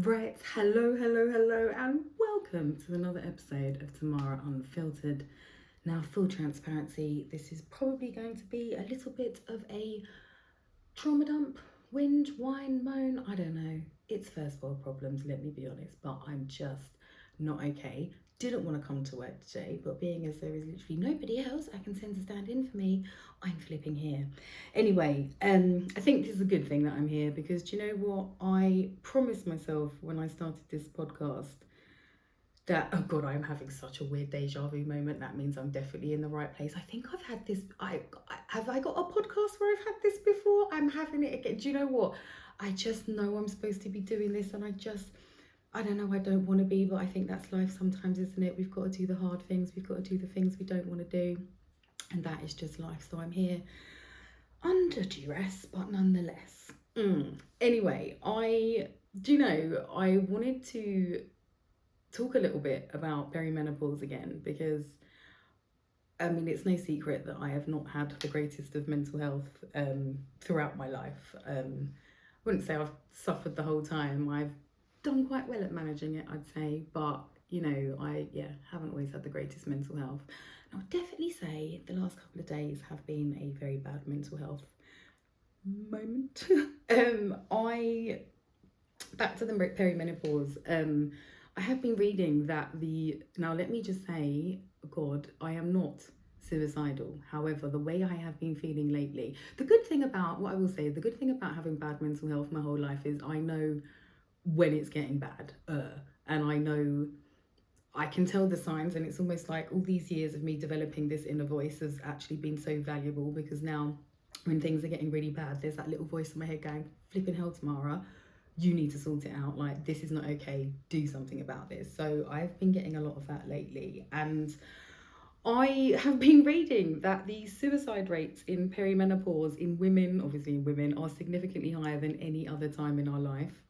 Right, hello, and welcome to another episode of Tamara Unfiltered. Now, full transparency, this is probably going to be a little bit of a trauma dump, whinge, whine, moan. I don't know. It's first world problems, let me be honest, but I'm just not okay. Didn't want to come to work today, but being as there is literally nobody else I can send to stand in for me, I'm flipping here. Anyway, I think this is a good thing that I'm here because do you know what? I promised myself when I started this podcast that, oh god, I'm having such a weird deja vu moment. That means I'm definitely in the right place. I think I've had this. I got a podcast where I've had this before. I'm having it again. Do you know what? I just know I'm supposed to be doing this, and I don't know. I don't want to be, but I think that's life sometimes, isn't it? We've got to do the hard things. We've got to do the things we don't want to do, and that is just life. So I'm here under duress, but nonetheless. Anyway, I wanted to talk a little bit about peri-menopause again because I mean it's no secret that I have not had the greatest of mental health throughout my life. I wouldn't say I've suffered the whole time. I've done quite well at managing it, I'd say, but I haven't always had the greatest mental health. And I'll definitely say the last couple of days have been a very bad mental health moment. I back to the peri-menopause. I have been reading that now let me just say, God, I am not suicidal. However, the way I have been feeling lately, the good thing about having bad mental health my whole life is I know when it's getting bad. And I know I can tell the signs, and it's almost like all these years of me developing this inner voice has actually been so valuable because now when things are getting really bad, there's that little voice in my head going, flipping hell, Tamara, you need to sort it out. Like, this is not okay. Do something about this. So I've been getting a lot of that lately. And I have been reading that the suicide rates in perimenopause in women, obviously in women, are significantly higher than any other time in our life.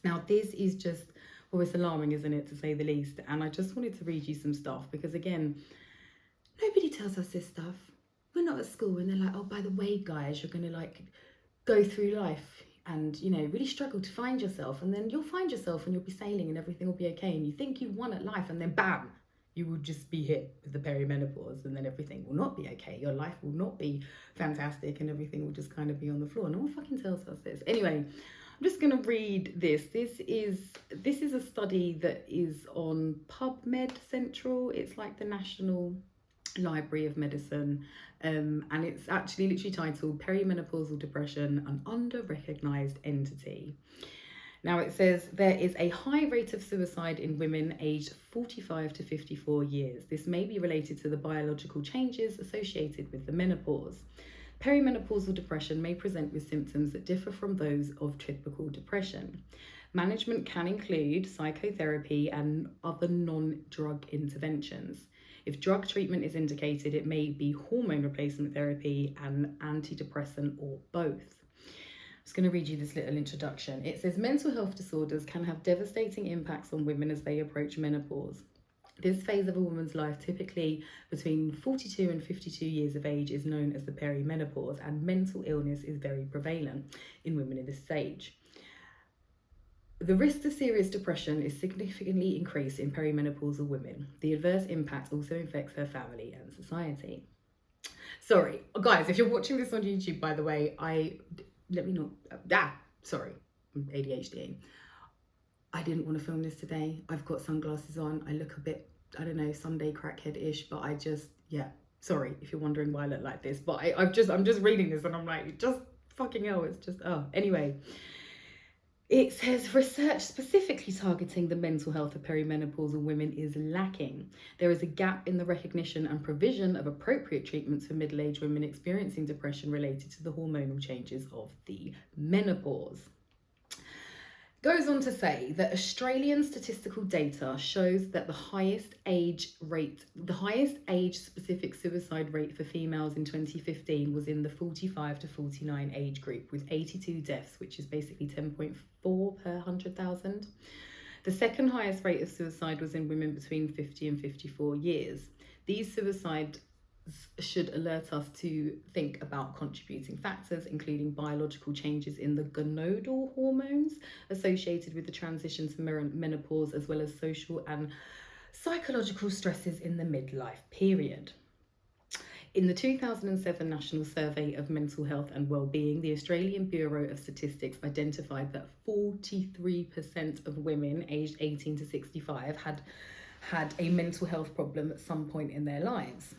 Now, this is just, well, it's alarming, isn't it, to say the least? And I just wanted to read you some stuff because, again, nobody tells us this stuff. We're not at school and they're like, oh, by the way, guys, you're going to go through life and really struggle to find yourself, and then you'll find yourself and you'll be sailing and everything will be okay, and you think you've won at life, and then bam, you will just be hit with the perimenopause, and then everything will not be okay. Your life will not be fantastic and everything will just kind of be on the floor. No one fucking tells us this. Anyway, I'm just going to read this. This is a study that is on PubMed Central. It's like the National Library of Medicine, and it's actually literally titled Perimenopausal Depression, an Under-Recognized Entity. Now it says there is a high rate of suicide in women aged 45 to 54 years. This may be related to the biological changes associated with the menopause. Perimenopausal depression may present with symptoms that differ from those of typical depression. Management can include psychotherapy and other non-drug interventions. If drug treatment is indicated, it may be hormone replacement therapy and antidepressant or both. I'm just going to read you this little introduction. It says mental health disorders can have devastating impacts on women as they approach menopause. This phase of a woman's life, typically between 42 and 52 years of age, is known as the perimenopause, and mental illness is very prevalent in women in this stage. The risk to serious depression is significantly increased in perimenopausal women. The adverse impact also affects her family and society. Sorry, guys, if you're watching this on YouTube, by the way, sorry, ADHD. I didn't want to film this today. I've got sunglasses on. I look a bit, I don't know, Sunday crackhead-ish, but sorry if you're wondering why I look like this, but I'm just reading this and I'm like, just fucking hell, it's just, anyway. It says research specifically targeting the mental health of perimenopausal women is lacking. There is a gap in the recognition and provision of appropriate treatments for middle-aged women experiencing depression related to the hormonal changes of the menopause. Goes on to say that Australian statistical data shows that the highest age specific suicide rate for females in 2015 was in the 45 to 49 age group, with 82 deaths, which is basically 10.4 per 100,000. The second highest rate of suicide was in women between 50 and 54 years. These suicide should alert us to think about contributing factors, including biological changes in the gonadal hormones associated with the transition to menopause, as well as social and psychological stresses in the midlife period. In the 2007 National Survey of Mental Health and Wellbeing, the Australian Bureau of Statistics identified that 43% of women aged 18 to 65 had a mental health problem at some point in their lives.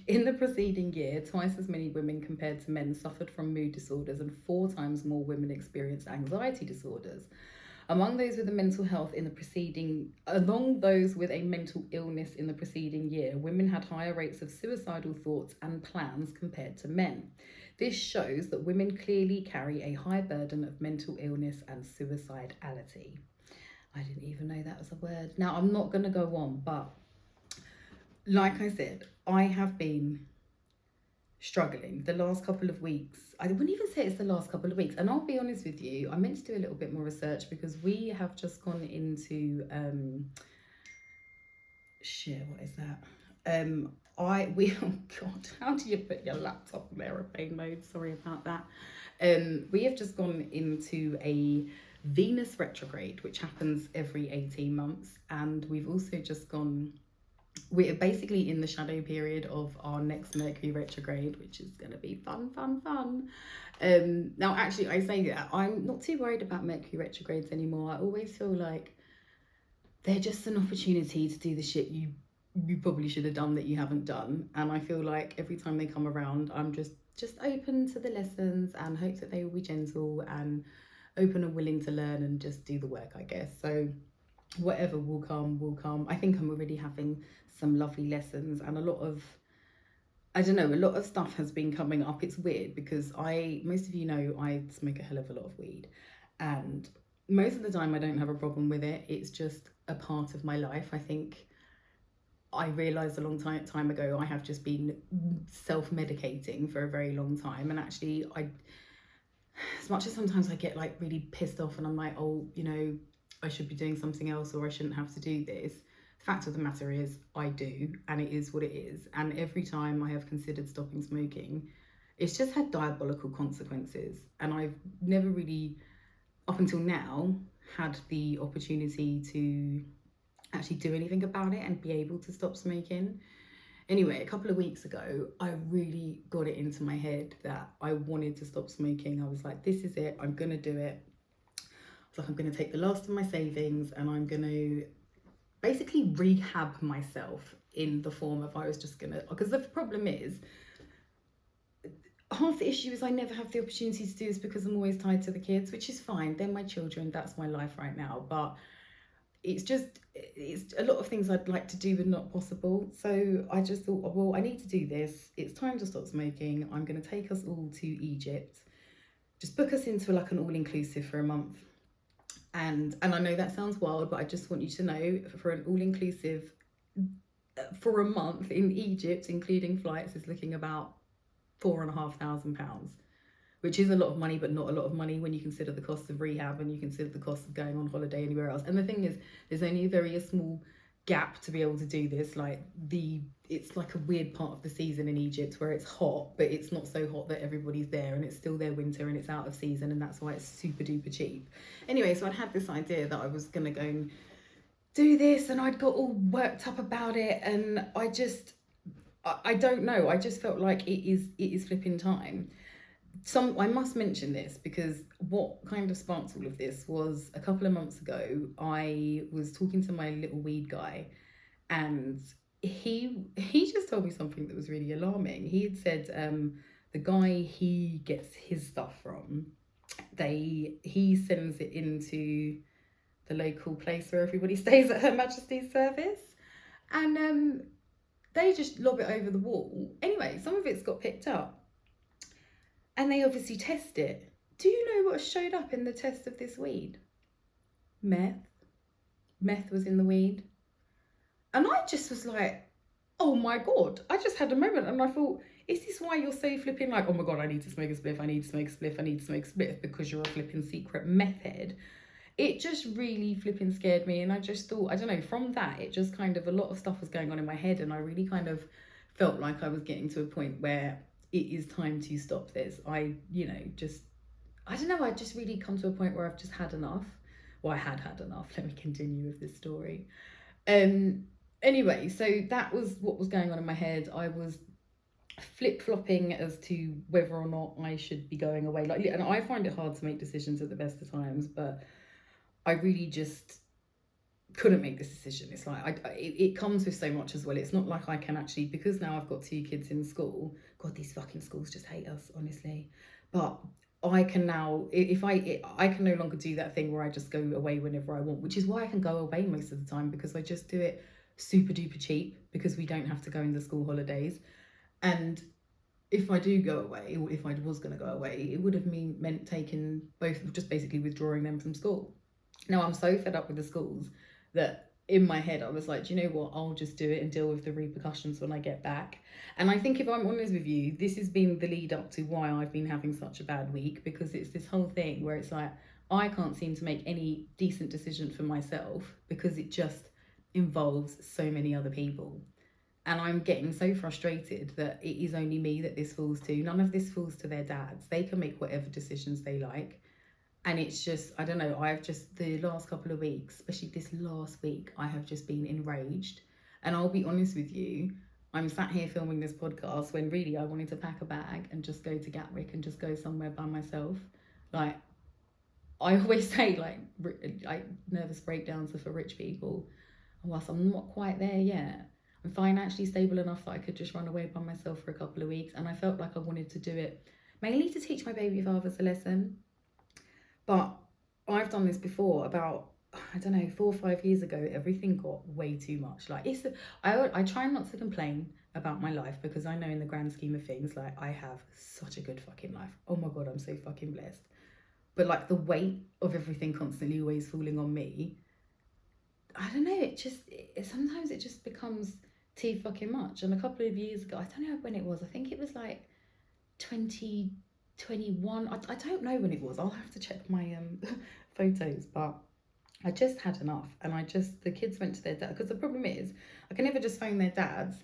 In the preceding year, twice as many women compared to men suffered from mood disorders, and 4 times more women experienced anxiety disorders. Among those with a mental illness in the preceding year, women had higher rates of suicidal thoughts and plans compared to men. This shows that women clearly carry a high burden of mental illness and suicidality. I didn't even know that was a word. Now, I'm not going to go on, but like I said, I have been struggling the last couple of weeks. I wouldn't even say it's the last couple of weeks, and I'll be honest with you, I meant to do a little bit more research because we have just gone into what is that? Oh god, how do you put your laptop on aeroplane mode? Sorry about that. We have just gone into a Venus retrograde, which happens every 18 months, and we've also just gone, we're basically in the shadow period of our next Mercury retrograde, which is going to be fun. Now, actually, I say that I'm not too worried about Mercury retrogrades anymore. I always feel like they're just an opportunity to do the shit you probably should have done that you haven't done. And I feel like every time they come around, I'm just open to the lessons and hope that they will be gentle and open and willing to learn and just do the work, I guess. So whatever will come. I think I'm already having some lovely lessons, and a lot of stuff has been coming up. It's weird because most of you know I smoke a hell of a lot of weed, and most of the time I don't have a problem with it. It's just a part of my life. I think I realised a long time ago I have just been self-medicating for a very long time, and actually as much as sometimes I get like really pissed off and I'm like, oh, I should be doing something else, or I shouldn't have to do this. The fact of the matter is I do, and it is what it is. And every time I have considered stopping smoking, it's just had diabolical consequences. And I've never really, up until now, had the opportunity to actually do anything about it and be able to stop smoking. Anyway, a couple of weeks ago, I really got it into my head that I wanted to stop smoking. I was like, this is it, I'm gonna do it. Like, I'm going to take the last of my savings and I'm going to basically rehab myself in the form of because the problem is, half the issue is I never have the opportunity to do this because I'm always tied to the kids, which is fine. They're my children. That's my life right now. But it's a lot of things I'd like to do but not possible. So I just thought, well, I need to do this. It's time to stop smoking. I'm going to take us all to Egypt. Just book us into like an all-inclusive for a month. And I know that sounds wild, but I just want you to know, for an all-inclusive for a month in Egypt, including flights, is looking about £4,500, which is a lot of money, but not a lot of money when you consider the cost of rehab and you consider the cost of going on holiday anywhere else. And the thing is, there's only a small gap to be able to do this. It's like a weird part of the season in Egypt where it's hot, but it's not so hot that everybody's there, and it's still their winter and it's out of season, and that's why it's super duper cheap. Anyway, so I'd had this idea that I was gonna go and do this, and I'd got all worked up about it, and I don't know, I just felt like it is flipping time. I must mention this because what kind of sparked all of this was, a couple of months ago, I was talking to my little weed guy, and he just told me something that was really alarming. He had said the guy he gets his stuff from, he sends it into the local place where everybody stays at Her Majesty's service, and they just lob it over the wall. Anyway, some of it's got picked up. And they obviously test it. Do you know what showed up in the test of this weed? Meth. Meth was in the weed. And I just was like, oh my God. I just had a moment and I thought, is this why you're so flipping like, oh my God, I need to smoke a spliff, I need to smoke a spliff, I need to smoke a spliff, because you're a flipping secret meth head? It just really flipping scared me. And I just thought, I don't know, from that, it just kind of, a lot of stuff was going on in my head, and I really kind of felt like I was getting to a point where it is time to stop this. I don't know, I just really come to a point where I've just had enough. Well, I had enough. Let me continue with this story. Um, anyway, so that was what was going on in my head. I was flip-flopping as to whether or not I should be going away. Like, and I find it hard to make decisions at the best of times, but I really just couldn't make this decision. It's like it comes with so much as well. It's not like I can actually, because now I've got 2 kids in school. God, these fucking schools just hate us, honestly. But I can now, if I can no longer do that thing where I just go away whenever I want, which is why I can go away most of the time, because I just do it super duper cheap, because we don't have to go in the school holidays. And if I do go away, or if I was going to go away, it would have meant taking both, just basically withdrawing them from school. Now I'm so fed up with the schools that in my head I was like, do you know what, I'll just do it and deal with the repercussions when I get back. And I think, if I'm honest with you, this has been the lead up to why I've been having such a bad week, because it's this whole thing where it's like I can't seem to make any decent decision for myself because it just involves so many other people. And I'm getting so frustrated that it is only me that this falls to. None of this falls to their dads. They can make whatever decisions they like. And it's just, I don't know, I've just, the last couple of weeks, especially this last week, I have just been enraged. And I'll be honest with you, I'm sat here filming this podcast when really I wanted to pack a bag and just go to Gatwick and just go somewhere by myself. Like, I always say, like nervous breakdowns are for rich people. And whilst I'm not quite there yet, I'm financially stable enough that I could just run away by myself for a couple of weeks. And I felt like I wanted to do it mainly to teach my baby fathers a lesson. But I've done this before about, I don't know, 4 or 5 years ago. Everything got way too much. Like, I try not to complain about my life, because I know in the grand scheme of things, like, I have such a good fucking life. Oh my God, I'm so fucking blessed. But like, the weight of everything constantly always falling on me, I don't know, sometimes it just becomes too fucking much. And a couple of years ago, I don't know when it was, I think it was like 2021. I don't know when it was. I'll have to check my photos, but I just had enough. And the kids went to their dad, because the problem is I can never just phone their dads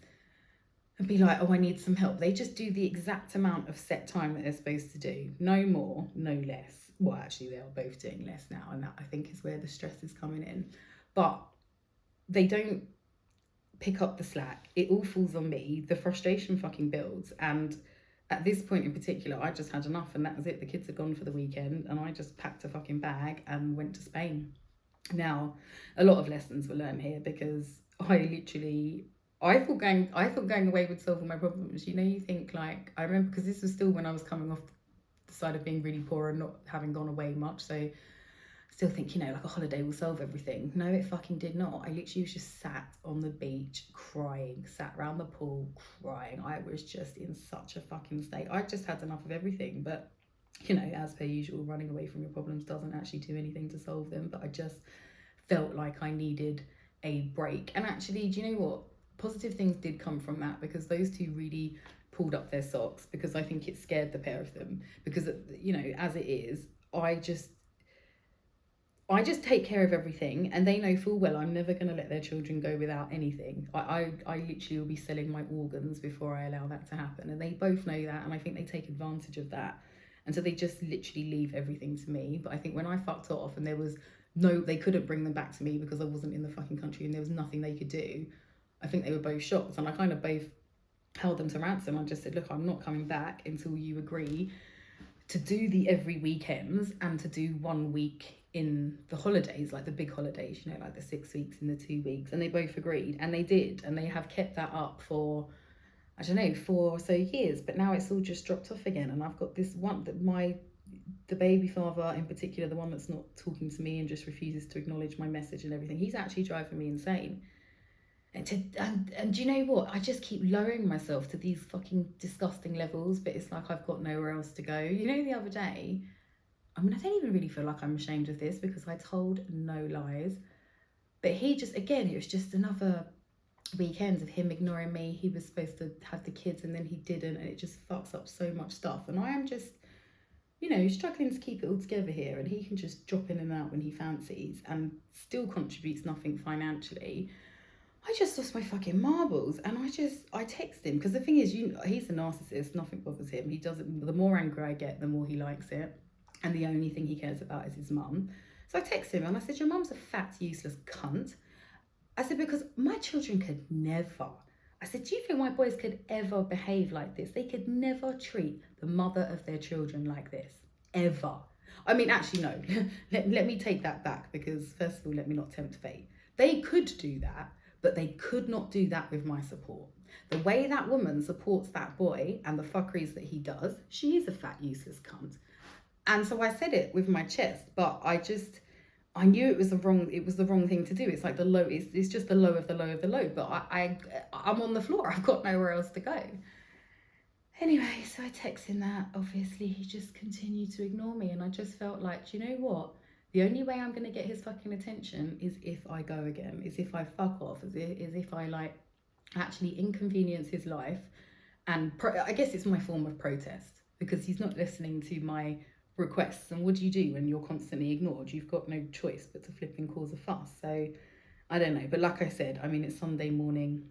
and be like, oh, I need some help. They just do the exact amount of set time that they're supposed to do. No more, no less. Well, actually, they are both doing less now, and that, I think, is where the stress is coming in. But they don't pick up the slack. It all falls on me. The frustration fucking builds. And at this point in particular, I just had enough, and that was it. The kids had gone for the weekend, and I just packed a fucking bag and went to Spain. Now, a lot of lessons were learned here, because I thought going away would solve all my problems. You think, like, I remember, because this was still when I was coming off the side of being really poor and not having gone away much, so I still think, like, a holiday will solve everything. No, it fucking did not. I literally was just sat on the beach crying, sat around the pool crying. I was just in such a fucking state. I just had enough of everything. But as per usual, running away from your problems doesn't actually do anything to solve them. But I just felt like I needed a break. And actually, do you know what? Positive things did come from that, because those two really pulled up their socks, because I think it scared the pair of them. Because, as it is, I just take care of everything, and they know full well I'm never going to let their children go without anything. I literally will be selling my organs before I allow that to happen, and they both know that, and I think they take advantage of that. And so they just literally leave everything to me. But I think when I fucked off and they couldn't bring them back to me because I wasn't in the fucking country and there was nothing they could do, I think they were both shocked, and I kind of both held them to ransom. I just said, look, I'm not coming back until you agree to do the every weekends and to do 1 week in the holidays, like the big holidays, like the 6 weeks and the 2 weeks. And they both agreed, and they did, and they have kept that up for, I don't know, 4 or so years. But now it's all just dropped off again, and I've got this one that the baby father in particular, the one that's not talking to me and just refuses to acknowledge my message and everything, he's actually driving me insane. And do you know what? I just keep lowering myself to these fucking disgusting levels, but it's like I've got nowhere else to go. The other day, I don't even really feel like I'm ashamed of this, because I told no lies. But he just, again, it was just another weekend of him ignoring me. He was supposed to have the kids and then he didn't, and it just fucks up so much stuff. And I am just, struggling to keep it all together here, and he can just drop in and out when he fancies and still contributes nothing financially. I just lost my fucking marbles, and I text him, because the thing is, he's a narcissist, nothing bothers him. He doesn't, the more angry I get, the more he likes it, and the only thing he cares about is his mum. So I text him and I said, your mum's a fat, useless cunt. I said, because my children could never. I said, do you think my boys could ever behave like this? They could never treat the mother of their children like this, ever. I mean, actually, no, let me take that back, because first of all, let me not tempt fate. They could do that, but they could not do that with my support. The way that woman supports that boy and the fuckeries that he does, she is a fat, useless cunt. And so I said it with my chest, but I knew it was the wrong thing to do. It's like the low, it's just the low of the low of the low, but I'm on the floor. I've got nowhere else to go. Anyway, so I text him that. Obviously, he just continued to ignore me, and I just felt like, do you know what? The only way I'm going to get his fucking attention is if I go again, is if I fuck off, is if I like actually inconvenience his life. And I guess it's my form of protest, because he's not listening to my requests. And what do you do when you're constantly ignored? You've got no choice but to flipping cause a fuss. So I don't know, but like I said, I mean, it's Sunday morning,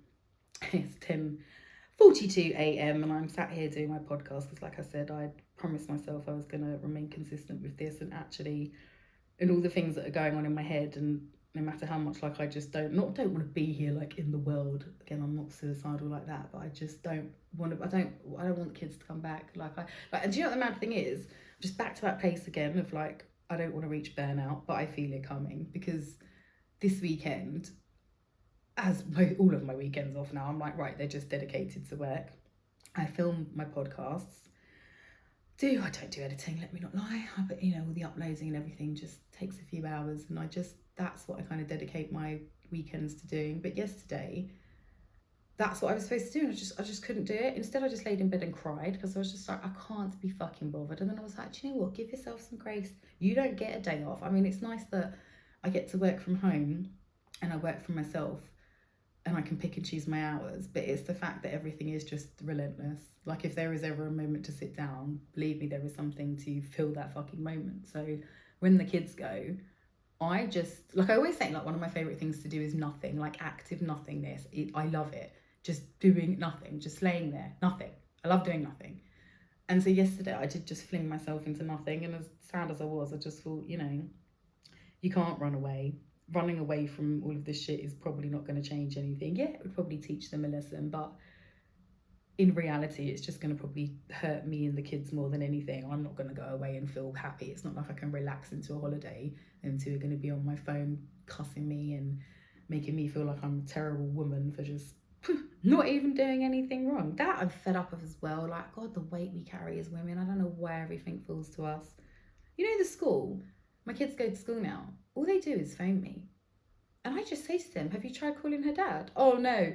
it's 10:42 a.m. and I'm sat here doing my podcast, because like I said, I promised myself I was going to remain consistent with this, and actually, and all the things that are going on in my head, and no matter how much like I just don't want to be here like in the world again. I'm not suicidal like that, but I just don't want to. I don't want the kids to come back. And do you know what the mad thing is? I'm just back to that place again of like, I don't want to reach burnout, but I feel it coming, because this weekend, all of my weekends off now, I'm like, right, they're just dedicated to work. I film my podcasts. I don't do editing, let me not lie, but all the uploading and everything just takes a few hours, and that's what I kind of dedicate my weekends to doing. But yesterday, that's what I was supposed to do, and I just couldn't do it. Instead, I just laid in bed and cried, because I was just like, I can't be fucking bothered. And then I was like, do you know what, give yourself some grace. You don't get a day off. I mean, it's nice that I get to work from home and I work for myself, and I can pick and choose my hours, but it's the fact that everything is just relentless. Like, if there is ever a moment to sit down, believe me, there is something to fill that fucking moment. So when the kids go, I always say, like, one of my favourite things to do is nothing, like active nothingness. I love it. Just doing nothing, just laying there, nothing. I love doing nothing. And so yesterday I did just fling myself into nothing, and as sad as I was, I just thought, you can't run away. Running away from all of this shit is probably not going to change anything. Yeah, it would probably teach them a lesson, but in reality, it's just going to probably hurt me and the kids more than anything. I'm not going to go away and feel happy. It's not like I can relax into a holiday, and two are going to be on my phone cussing me and making me feel like I'm a terrible woman for just not even doing anything wrong. That I'm fed up of as well. Like, God, the weight we carry as women. I don't know why everything falls to us. The school, my kids go to school now. All they do is phone me. And I just say to them, have you tried calling her dad? Oh no.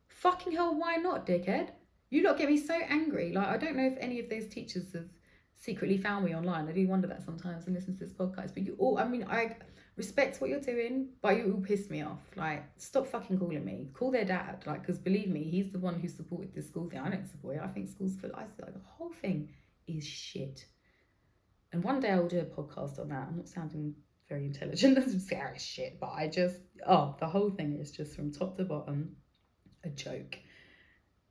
Fucking hell, why not, dickhead? You lot get me so angry. Like, I don't know if any of those teachers have secretly found me online. I do wonder that sometimes and listen to this podcast. But I respect what you're doing, but you all piss me off. Like, stop fucking calling me. Call their dad. Like, because believe me, he's the one who supported this school thing. I don't support it. I think school's full. I feel like the whole thing is shit. And one day I will do a podcast on that. I'm not sounding very intelligent. That's very shit, but the whole thing is just from top to bottom a joke.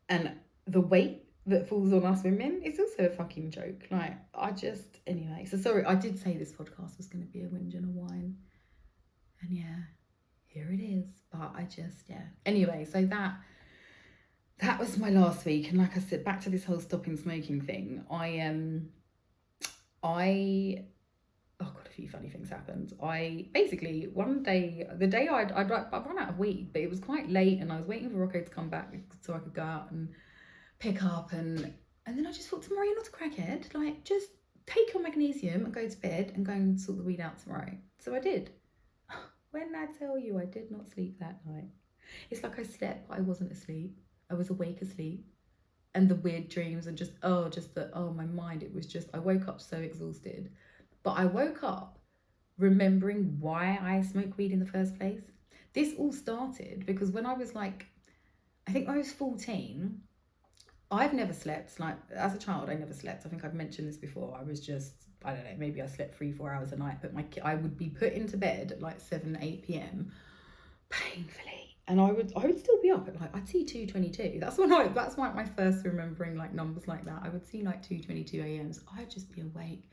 And the weight that falls on us women is also a fucking joke. Like, anyway. So sorry, I did say this podcast was going to be a whinge and a whine. And yeah, here it is. But Anyway, so that was my last week. And like I said, back to this whole stopping smoking thing. Oh God, a few funny things happened. I basically, one day, the day I'd run out of weed, but it was quite late, and I was waiting for Rocco to come back so I could go out and pick up, and then I just thought, Tamara, you're not a crackhead. Like, just take your magnesium and go to bed and go and sort the weed out tomorrow. So I did. When I tell you I did not sleep that night, it's like I slept, but I wasn't asleep. I was awake asleep. And the weird dreams and my mind, it was just, I woke up so exhausted. But I woke up remembering why I smoked weed in the first place. This all started because when I was I think I was 14, I've never slept. Like, as a child, I never slept. I think I've mentioned this before. I was just, I don't know, maybe I slept 3-4 hours a night, but I would be put into bed at like 7-8 p.m. painfully. And I would still be up at like, I'd see 2:22. That's like my first remembering like numbers like that. I would see like 2:22 a.m. So I'd just be awake,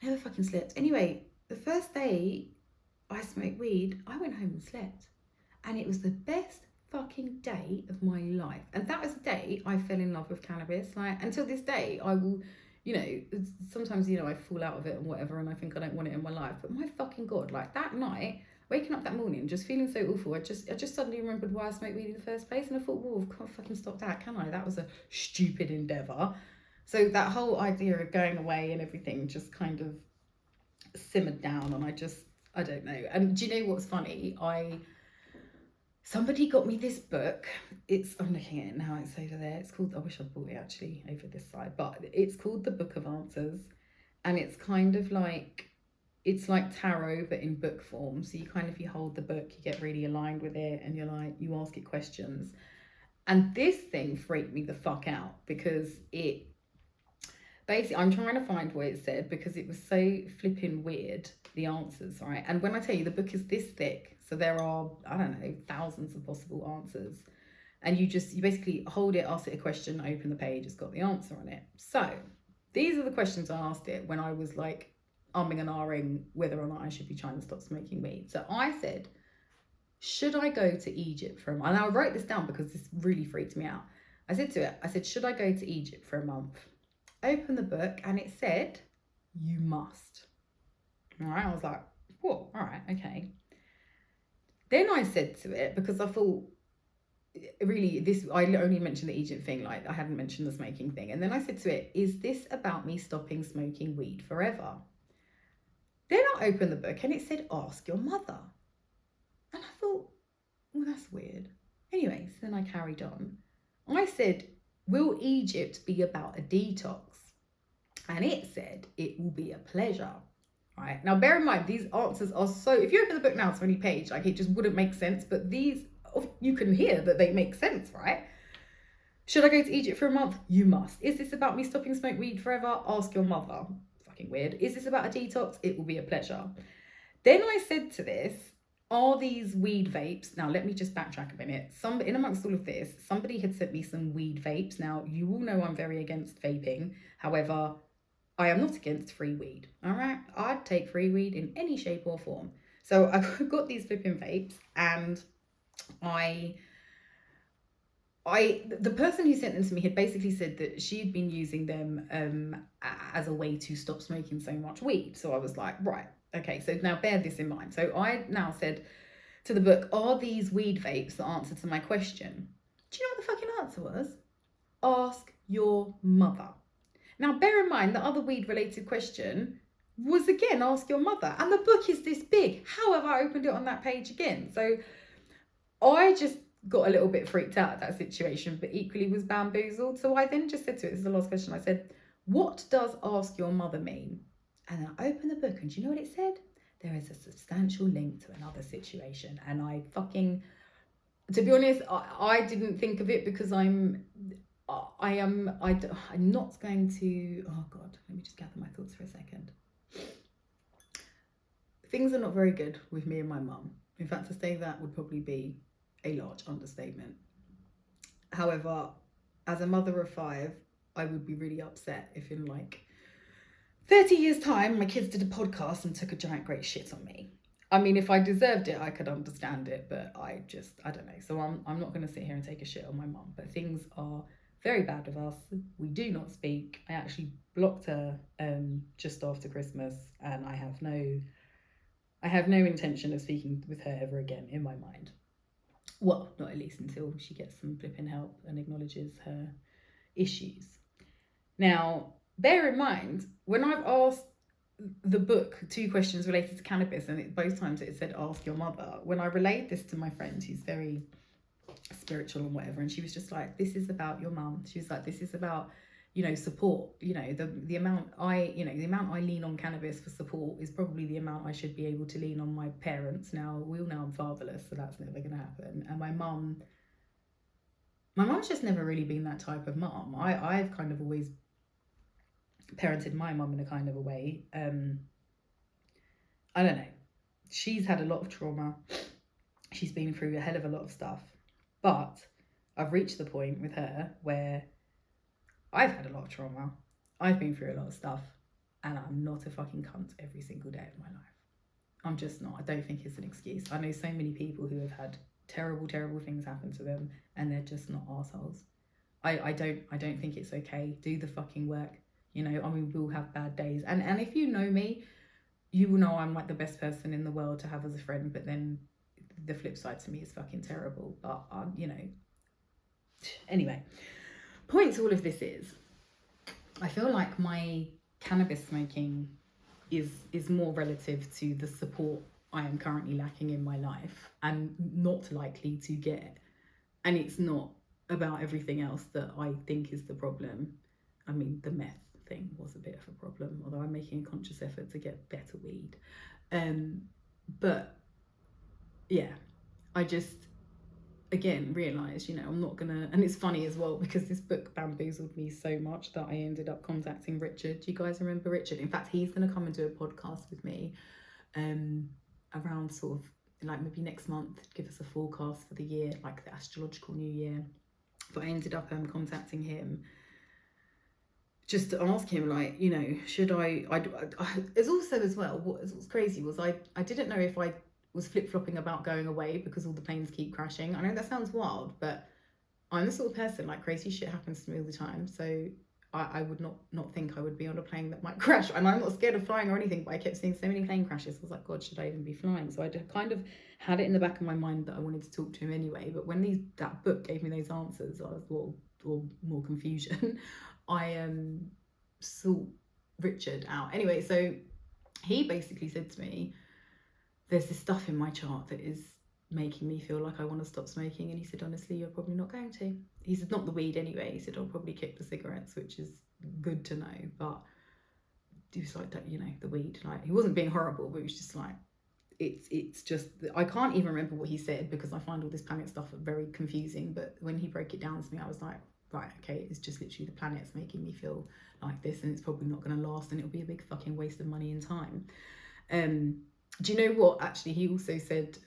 never fucking slept. Anyway, the first day I smoked weed, I went home and slept, and it was the best fucking day of my life. And that was the day I fell in love with cannabis. Like, until this day, I will, sometimes I fall out of it and whatever, and I think I don't want it in my life. But my fucking god, like that night, waking up that morning, just feeling so awful, I just suddenly remembered why I smoked weed in the first place, and I thought, well, I can't fucking stop that, can I? That was a stupid endeavour. So that whole idea of going away and everything just kind of simmered down, and I don't know. And do you know what's funny? Somebody got me this book. I'm looking at it now, it's over there. It's called, I wish I'd bought it actually over this side, but it's called The Book of Answers. And it's kind of like, it's like tarot, but in book form. So you hold the book, you get really aligned with it, and you ask it questions. And this thing freaked me the fuck out, because it, basically, I'm trying to find what it said, because it was so flipping weird, the answers, right? And when I tell you, the book is this thick, so there are, I don't know, thousands of possible answers. And you basically hold it, ask it a question, open the page, it's got the answer on it. So these are the questions I asked it when I was like umming and ahhing whether or not I should be trying to stop smoking weed. So I said, should I go to Egypt for a month? And I wrote this down because this really freaked me out. I said to it, should I go to Egypt for a month? Open the book, and it said, you must. All right, I was like, whoa, all right, okay. Then I said to it, because I thought, really, I only mentioned the Egypt thing, like I hadn't mentioned the smoking thing. And then I said to it, is this about me stopping smoking weed forever? Then I opened the book and it said, ask your mother. And I thought, well, that's weird. Anyway, so then I carried on. I said, will Egypt be about a detox? And it said, it will be a pleasure. Right? Now, bear in mind, these answers are so, if you open the book now to any page, like it just wouldn't make sense. But these, you can hear that they make sense, right? Should I go to Egypt for a month? You must. Is this about me stopping smoke weed forever? Ask your mother. Fucking weird. Is this about a detox? It will be a pleasure. Then I said to this, are these weed vapes? Now, let me just backtrack a minute. In amongst all of this, somebody had sent me some weed vapes. Now, you all know I'm very against vaping. However, I am not against free weed. All right? I'd take free weed in any shape or form. So I got these flipping vapes, and the person who sent them to me had basically said that she had been using them as a way to stop smoking so much weed. So I was like, right, okay, so now bear this in mind. So I now said to the book, are these weed vapes the answer to my question? Do you know what the fucking answer was? Ask your mother. Now, bear in mind, the other weed-related question was, again, ask your mother. And the book is this big. How have I opened it on that page again? So I just got a little bit freaked out at that situation, but equally was bamboozled. So I then just said to it, this is the last question, I said, what does ask your mother mean? And then I opened the book, and do you know what it said? There is a substantial link to another situation. And I fucking, to be honest, I didn't think of it, because I'm not going to, oh God, let me just gather my thoughts for a second. Things are not very good with me and my mum. In fact, to say that would probably be a large understatement. However, as a mother of 5, I would be really upset if in like 30 years time, my kids did a podcast and took a giant great shit on me. I mean, if I deserved it, I could understand it, but I don't know. So I'm not going to sit here and take a shit on my mum, but things are very bad with us. We do not speak. I actually blocked her just after Christmas, and I have no intention of speaking with her ever again in my mind. Well, not at least until she gets some flipping help and acknowledges her issues. Now, bear in mind, when I've asked the book 2 questions related to cannabis, and both times it said ask your mother, when I relayed this to my friend who's very spiritual and whatever, and she was just like, this is about your mum. She was like, this is about, support. The amount I lean on cannabis for support is probably the amount I should be able to lean on my parents. Now, we all know I'm fatherless, so that's never going to happen. And my mum's just never really been that type of mum. I've kind of always parented my mum in a kind of a way. I don't know. She's had a lot of trauma. she's been through a hell of a lot of stuff. But I've reached the point with her where I've had a lot of trauma. I've been through a lot of stuff, and I'm not a fucking cunt every single day of my life. I'm just not. I don't think it's an excuse. I know so many people who have had terrible, terrible things happen to them, and they're just not assholes. I don't think it's okay. Do the fucking work. You know, I mean, we'll have bad days. And if you know me, you will know I'm like the best person in the world to have as a friend, but then the flip side to me is fucking terrible. But you know, anyway, point to all of this is, I feel like my cannabis smoking is more relative to the support I am currently lacking in my life and not likely to get. And it's not about everything else that I think is the problem. I mean, the meth thing was a bit of a problem, although I'm making a conscious effort to get better weed. But yeah, I just again realised, you know, I'm not gonna, and it's funny as well because this book bamboozled me so much that I ended up contacting Richard. Do you guys remember Richard? In fact, he's gonna come and do a podcast with me around sort of like maybe next month, give us a forecast for the year, like the astrological new year. But I ended up contacting him just to ask him, like, you know, should I it's also as well, what was crazy was I didn't know if I was flip-flopping about going away because all the planes keep crashing. I know that sounds wild, but I'm the sort of person, like, crazy shit happens to me all the time, so I would not think I would be on a plane that might crash. And I'm not scared of flying or anything, but I kept seeing so many plane crashes. I was like, God, should I even be flying? So I kind of had it in the back of my mind that I wanted to talk to him anyway. But when that book gave me those answers, I was, or more confusion, I sought Richard out. Anyway, so he basically said to me, there's this stuff in my chart that is making me feel like I want to stop smoking. And he said, honestly, you're probably not going to. He said, not the weed anyway. He said, I'll probably kick the cigarettes, which is good to know. But he was like, you know, the weed, like, he wasn't being horrible, but he was just like, it's just, I can't even remember what he said because I find all this planet stuff very confusing. But when he broke it down to me, I was like, right, okay, it's just literally the planet's making me feel like this, and it's probably not going to last, and it'll be a big fucking waste of money and time. Do you know what? Actually, he also said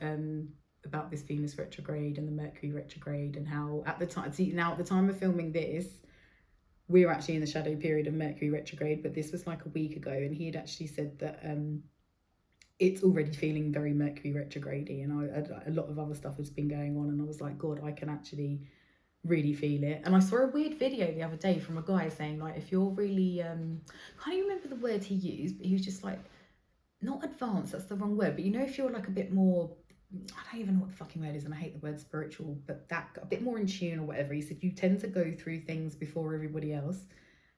about this Venus retrograde and the Mercury retrograde, and how at the time, now at the time of filming this, we're actually in the shadow period of Mercury retrograde, but this was like a week ago, and he had actually said that it's already feeling very Mercury retrograde-y, and a lot of other stuff has been going on, and I was like, God, I can actually really feel it. And I saw a weird video the other day from a guy saying, like, if you're really can't even remember the word he used, but he was just like, not advanced, that's the wrong word, but you know, if you're like a bit more, I don't even know what the fucking word is, and I hate the word spiritual, but that a bit more in tune or whatever, he said you tend to go through things before everybody else.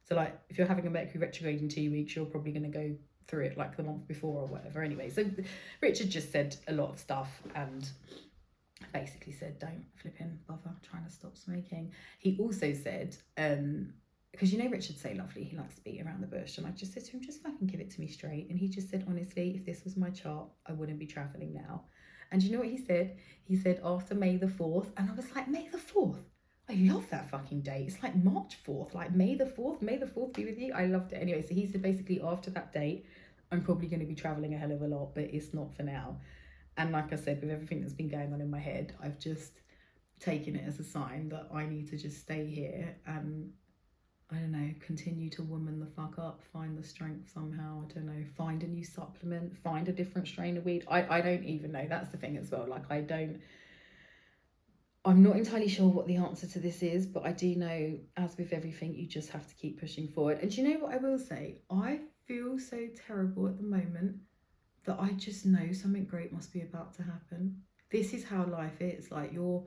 So like if you're having a Mercury retrograde in 2 weeks, you're probably going to go through it like the month before or whatever. Anyway, so Richard just said a lot of stuff and basically said, don't flipping bother trying to stop smoking. He also said, because you know Richard's so lovely, he likes to beat around the bush, and I just said to him, just fucking give it to me straight. And he just said, honestly, if this was my chart, I wouldn't be travelling now. And you know what he said? He said after May the 4th, and I was like, May the 4th? I love that fucking date. It's like March 4th, like May the 4th be with you. I loved it. Anyway, so he said basically after that date, I'm probably going to be travelling a hell of a lot, but it's not for now. And like I said, with everything that's been going on in my head, I've just taken it as a sign that I need to just stay here and, I don't know, continue to woman the fuck up, find the strength somehow, I don't know, find a new supplement, find a different strain of weed. I don't even know. That's the thing as well. Like, I'm not entirely sure what the answer to this is, but I do know, as with everything, you just have to keep pushing forward. And do you know what I will say? I feel so terrible at the moment that I just know something great must be about to happen. This is how life is. Like, your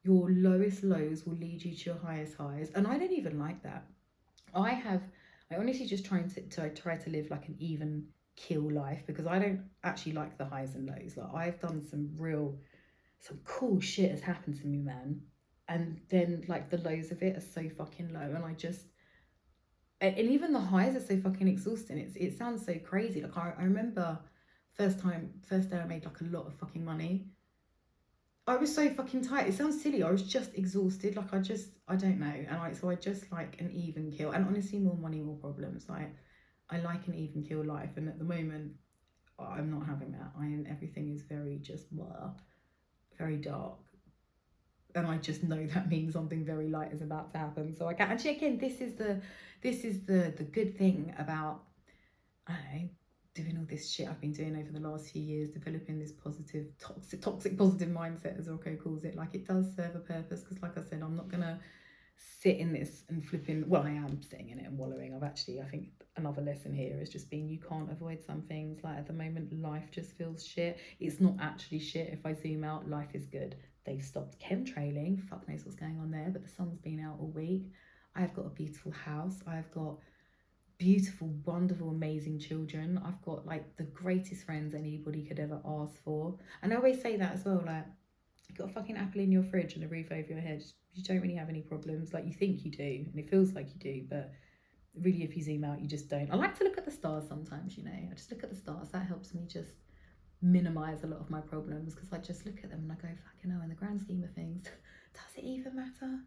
lowest lows will lead you to your highest highs. And I don't even like that. I honestly just try to live like an even keel life, because I don't actually like the highs and lows. Like, I've done some cool shit has happened to me, man. And then like the lows of it are so fucking low, and and even the highs are so fucking exhausting. It sounds so crazy. Like I remember first day I made like a lot of fucking money. I was so fucking tired. It sounds silly. I was just exhausted. Like I don't know. And I just like an even keel. And honestly, more money, more problems. Like, I like an even keel life. And at the moment, I'm not having that. Everything is very just blah. very dark. And I just know that means something very light is about to happen. So I can't. Actually, again, this is the good thing about, I don't know, doing all this shit I've been doing over the last few years, developing this positive, toxic positive mindset, as Rocco calls it. Like, it does serve a purpose, because like I said, I'm not gonna sit in this and flipping, well, I am sitting in it and wallowing. I think another lesson here is just being, you can't avoid some things. Like, at the moment, life just feels shit. It's not actually shit. If I zoom out, life is good. They've stopped chemtrailing, fuck knows what's going on there, but the sun's been out all week. I've got a beautiful house. I've got beautiful, wonderful, amazing children. I've got like the greatest friends anybody could ever ask for. And I always say that as well, like, you've got a fucking apple in your fridge and a roof over your head. You don't really have any problems. Like, you think you do, and it feels like you do, but really, if you zoom out, you just don't. I like to look at the stars sometimes, you know. I just look at the stars. That helps me just minimize a lot of my problems, because I just look at them and I go, fucking hell, in the grand scheme of things, does it even matter?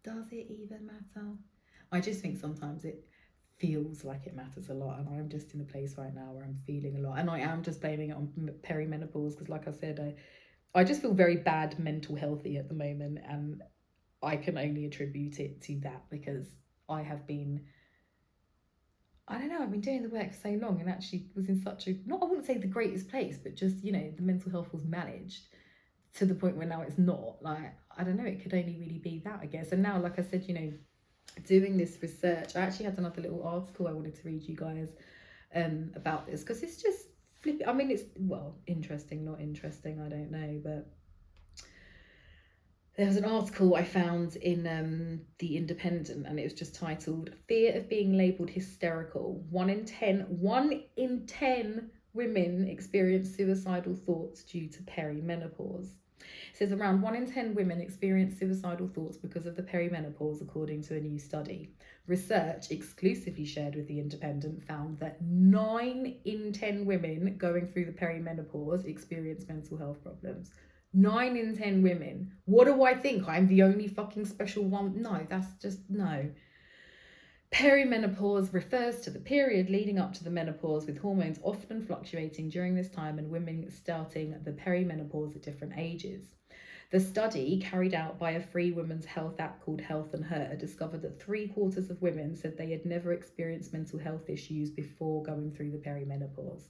Does it even matter? I just think sometimes it feels like it matters a lot, and I'm just in a place right now where I'm feeling a lot, and I am just blaming it on peri-menopause, because like I said, I just feel very bad mental healthy at the moment, and I can only attribute it to that, because I have been, I don't know, I've been doing the work for so long, and actually was in such a, not, I wouldn't say the greatest place, but just, you know, the mental health was managed to the point where now it's not. Like, I don't know, it could only really be that, I guess. And now, like I said, you know, doing this research, I actually had another little article I wanted to read you guys about this, because it's just flipping. I mean, it's, well, interesting, not interesting, I don't know, but there was an article I found in The Independent, and it was just titled "Fear of Being Labelled Hysterical. 1 in 10 women experience suicidal thoughts due to peri-menopause." It says around 1 in 10 women experience suicidal thoughts because of the peri-menopause, according to a new study. Research exclusively shared with The Independent found that 9 in 10 women going through the peri-menopause experience mental health problems. 9 in 10 women. What do I think? I'm the only fucking special one? No, that's just, no. Perimenopause refers to the period leading up to the menopause, with hormones often fluctuating during this time and women starting the perimenopause at different ages. The study, carried out by a free women's health app called Health and Her, discovered that 3/4 of women said they had never experienced mental health issues before going through the perimenopause.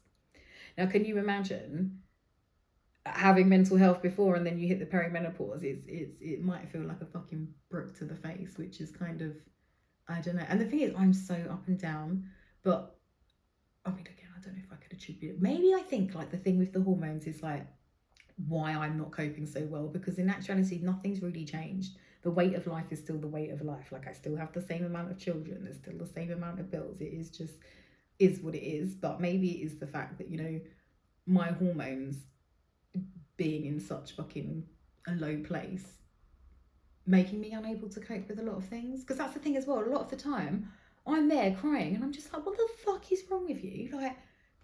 Now, can you imagine having mental health before and then you hit the perimenopause? It might feel like a fucking brick to the face, which is kind of, I don't know. And the thing is, I'm so up and down, but I mean, again, I don't know if I could attribute it. Maybe I think like the thing with the hormones is like why I'm not coping so well, because in actuality, nothing's really changed. The weight of life is still the weight of life. Like, I still have the same amount of children. There's still the same amount of bills. It is just, is what it is. But maybe it is the fact that, you know, my hormones being in such fucking a low place, making me unable to cope with a lot of things. Because that's the thing as well, a lot of the time I'm there crying and I'm just like, what the fuck is wrong with you? Like,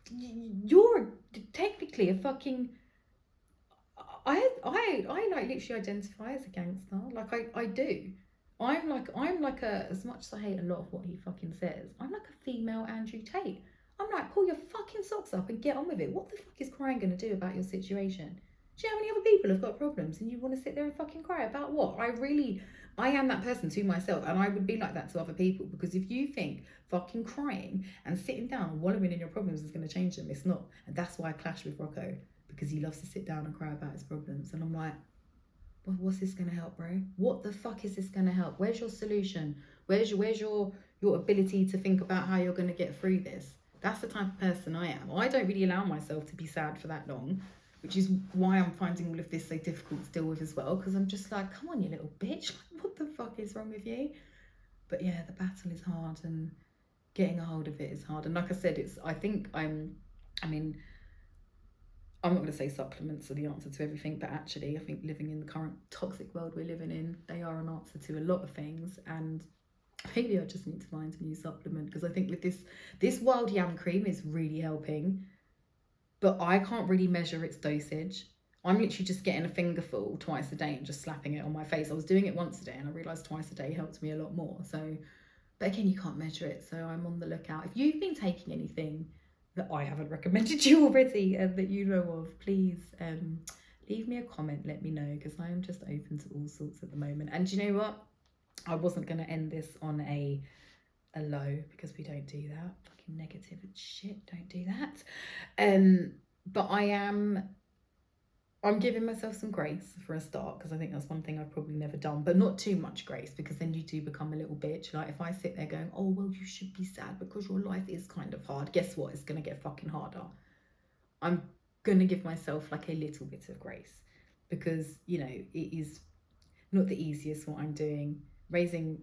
you're technically a fucking, I like literally identify as a gangster. Like, I do. I'm like a, as much as I hate a lot of what he fucking says, I'm like a female Andrew Tate. I'm like, pull your fucking socks up and get on with it. What the fuck is crying going to do about your situation? Do you know how many other people have got problems and you want to sit there and fucking cry about what? I am that person to myself, and I would be like that to other people, because if you think fucking crying and sitting down and wallowing in your problems is going to change them, it's not. And that's why I clash with Rocco, because he loves to sit down and cry about his problems. And I'm like, well, what's this going to help, bro? What the fuck is this going to help? Where's your solution? Where's your ability to think about how you're going to get through this? That's the type of person I am. I don't really allow myself to be sad for that long, which is why I'm finding all of this so difficult to deal with as well, because I'm just like, come on, you little bitch. What the fuck is wrong with you? But yeah, the battle is hard, and getting a hold of it is hard. And like I said, I'm not going to say supplements are the answer to everything, but actually I think living in the current toxic world we're living in, they are an answer to a lot of things. And maybe I just need to find a new supplement, because I think with this wild yam cream is really helping, but I can't really measure its dosage. I'm literally just getting a fingerful twice a day and just slapping it on my face. I was doing it once a day and I realised twice a day helped me a lot more. So, but again, you can't measure it, so I'm on the lookout. If you've been taking anything that I haven't recommended you already and that you know of, please leave me a comment, let me know, because I am just open to all sorts at the moment. And do you know what? I wasn't going to end this on a low, because we don't do that. Fucking negative shit, don't do that. But I'm giving myself some grace for a start, because I think that's one thing I've probably never done, but not too much grace, because then you do become a little bitch. Like, if I sit there going, oh, well, you should be sad because your life is kind of hard, guess what? It's going to get fucking harder. I'm going to give myself like a little bit of grace, because, you know, it is not the easiest what I'm doing. Raising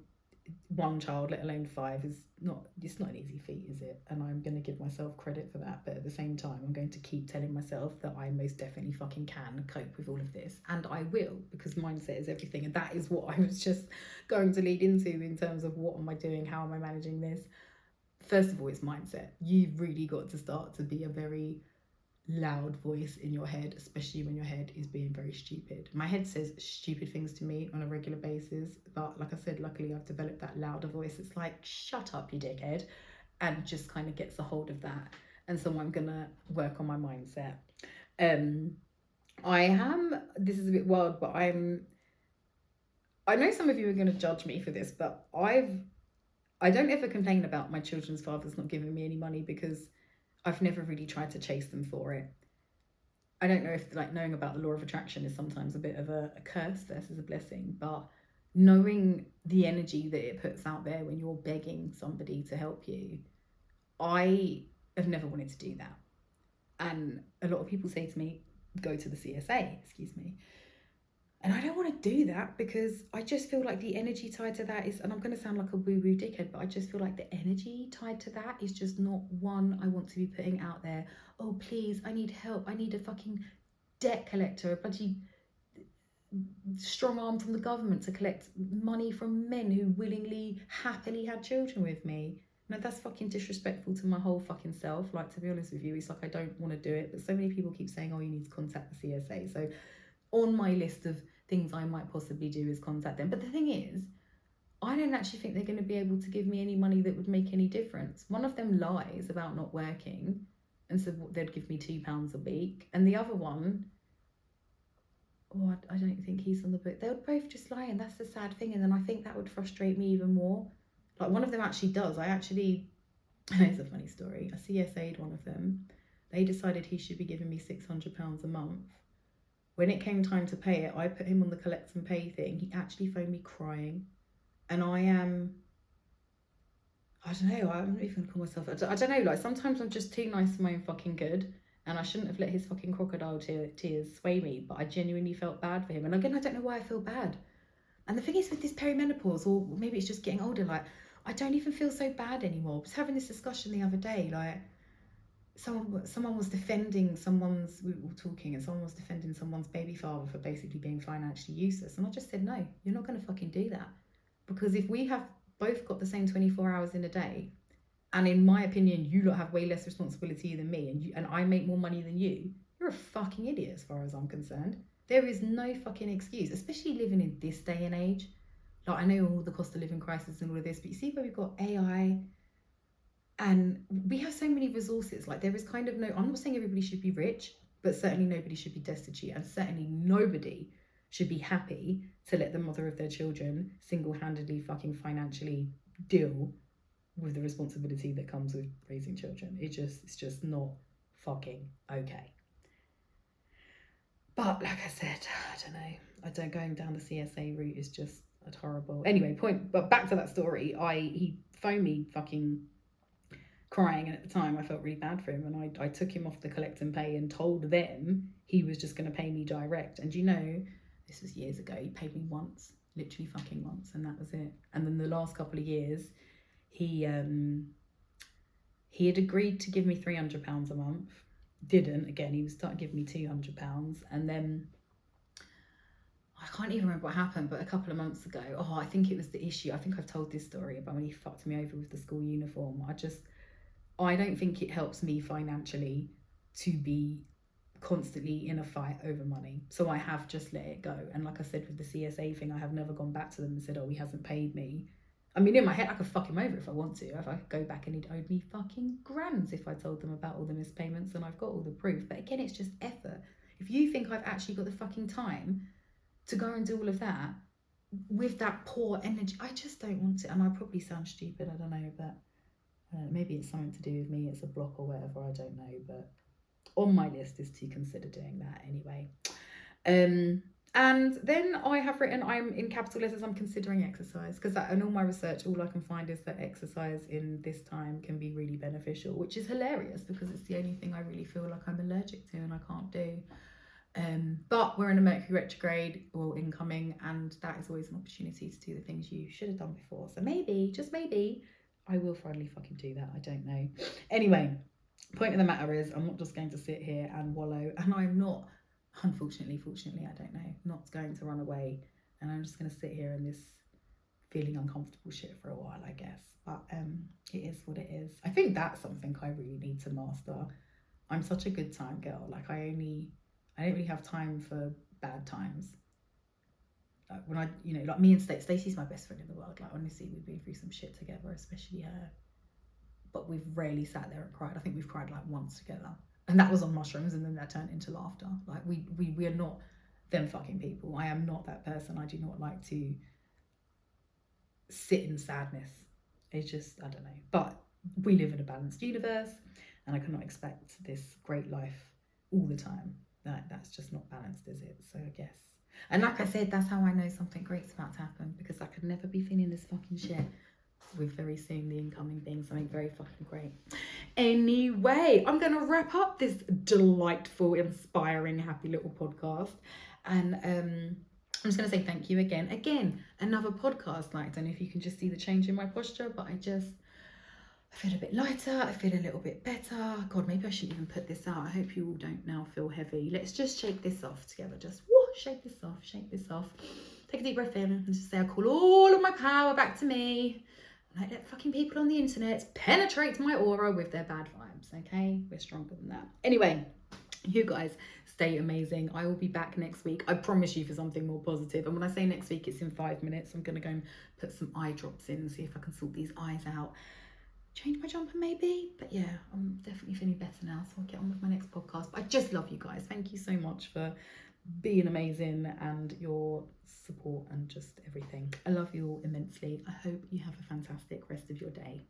one child, let alone 5, it's not an easy feat, is it? And I'm going to give myself credit for that, but at the same time I'm going to keep telling myself that I most definitely fucking can cope with all of this, and I will, because mindset is everything. And that is what I was just going to lead into in terms of what am I doing, how am I managing this. First of all, it's mindset. You've really got to start to be a very loud voice in your head, especially when your head is being very stupid. My head says stupid things to me on a regular basis, but like I said, luckily I've developed that louder voice. It's like, shut up, you dickhead, and just kind of gets a hold of that. And so I'm gonna work on my mindset. This is a bit wild, but I know some of you are going to judge me for this, but I don't ever complain about my children's fathers not giving me any money, because I've never really tried to chase them for it. I don't know if like knowing about the law of attraction is sometimes a bit of a curse versus a blessing, but knowing the energy that it puts out there when you're begging somebody to help you, I have never wanted to do that. And a lot of people say to me, go to the CSA, excuse me. And I don't want to do that, because I just feel like the energy tied to that is, and I'm going to sound like a woo-woo dickhead, but I just feel like the energy tied to that is just not one I want to be putting out there. Oh, please, I need help. I need a fucking debt collector, a bloody strong arm from the government to collect money from men who willingly, happily had children with me. No, that's fucking disrespectful to my whole fucking self. Like, to be honest with you, it's like I don't want to do it. But so many people keep saying, oh, you need to contact the CSA. So on my list of things I might possibly do is contact them. But the thing is, I don't actually think they're going to be able to give me any money that would make any difference. One of them lies about not working and said they'd give me £2 a week. And the other one, I don't think he's on the book. They would both just lie, and that's the sad thing. And then I think that would frustrate me even more. Like, one of them actually does. It's a funny story. I CSA'd one of them. They decided he should be giving me £600 a month. When it came time to pay it, I put him on the collect and pay thing. He actually phoned me crying. And I'm not even going to call myself, I don't know, like, sometimes I'm just too nice for my own fucking good, and I shouldn't have let his fucking crocodile tears sway me, but I genuinely felt bad for him. And again, I don't know why I feel bad. And the thing is, with this peri-menopause, or maybe it's just getting older, like, I don't even feel so bad anymore. I was having this discussion the other day, like, someone was defending we were talking, and someone was defending someone's baby father for basically being financially useless. And I just said, no, you're not going to fucking do that. Because if we have both got the same 24 hours in a day, and in my opinion, you lot have way less responsibility than me, and I make more money than you're a fucking idiot as far as I'm concerned. There is no fucking excuse, especially living in this day and age. Like, I know all the cost of living crisis and all of this, but you see where we've got AI, and we have so many resources. Like, there is kind of no, I'm not saying everybody should be rich, but certainly nobody should be destitute, and certainly nobody should be happy to let the mother of their children single-handedly fucking financially deal with the responsibility that comes with raising children. It's just not fucking okay. But like I said, I don't know. Going down the CSA route is just horrible. Anyway, but back to that story. He phoned me fucking crying, and at the time I felt really bad for him, and I took him off the collect and pay and told them he was just going to pay me direct. And you know, this was years ago, he paid me once, literally fucking once, and that was it. And then the last couple of years, he had agreed to give me £300 a month, didn't. Again, he was starting to give me £200, and then I can't even remember what happened, but a couple of months ago, I think it was the issue, I think I've told this story about when he fucked me over with the school uniform. I don't think it helps me financially to be constantly in a fight over money. So I have just let it go. And like I said with the CSA thing, I have never gone back to them and said, oh, he hasn't paid me. I mean, in my head, I could fuck him over if I want to. If I could go back and he'd owed me fucking grand if I told them about all the missed payments, and I've got all the proof. But again, it's just effort. If you think I've actually got the fucking time to go and do all of that with that poor energy, I just don't want to. And I probably sound stupid, I don't know, but maybe it's something to do with me, it's a block or whatever, I don't know. But on my list is to consider doing that anyway. And then I have written, I'm in capital letters, I'm considering exercise, because in all my research, all I can find is that exercise in this time can be really beneficial, which is hilarious because it's the only thing I really feel like I'm allergic to and I can't do. But we're in a Mercury retrograde, or incoming, and that is always an opportunity to do the things you should have done before. So maybe, just maybe, I will finally fucking do that. I don't know. Anyway, point of the matter is, I'm not just going to sit here and wallow, and I'm not, fortunately, I don't know, not going to run away, and I'm just going to sit here in this feeling uncomfortable shit for a while, I guess. But it is what it is. I think that's something I really need to master. I'm such a good time girl. Like I don't really have time for bad times. Like when I, like me and Stacey's my best friend in the world. Like honestly, we've been through some shit together, especially her. But we've rarely sat there and cried. I think we've cried like once together, and that was on mushrooms, and then that turned into laughter. Like we are not them fucking people. I am not that person. I do not like to sit in sadness. It's just, I don't know. But we live in a balanced universe, and I cannot expect this great life all the time. That's just not balanced, is it? So I guess. And like I said, that's how I know something great's about to happen, because I could never be feeling this fucking shit with very soon the incoming being something very fucking great. Anyway, I'm going to wrap up this delightful, inspiring, happy little podcast. And I'm just going to say thank you again. Again, another podcast. Like, I don't know if you can just see the change in my posture, but I feel a bit lighter, I feel a little bit better. God, maybe I shouldn't even put this out. I hope you all don't now feel heavy. Let's just shake this off together. Just shake this off. Take a deep breath in and just say I call all of my power back to me. And I let fucking people on the internet penetrate my aura with their bad vibes, okay? We're stronger than that. Anyway, you guys stay amazing. I will be back next week. I promise you, for something more positive. And when I say next week, it's in 5 minutes. I'm going to go and put some eye drops in, see if I can sort these eyes out. Change my jumper maybe, but yeah, I'm definitely feeling better now, so I'll get on with my next podcast. But I just love you guys. Thank you so much for being amazing and your support and just everything. I love you all immensely. I hope you have a fantastic rest of your day.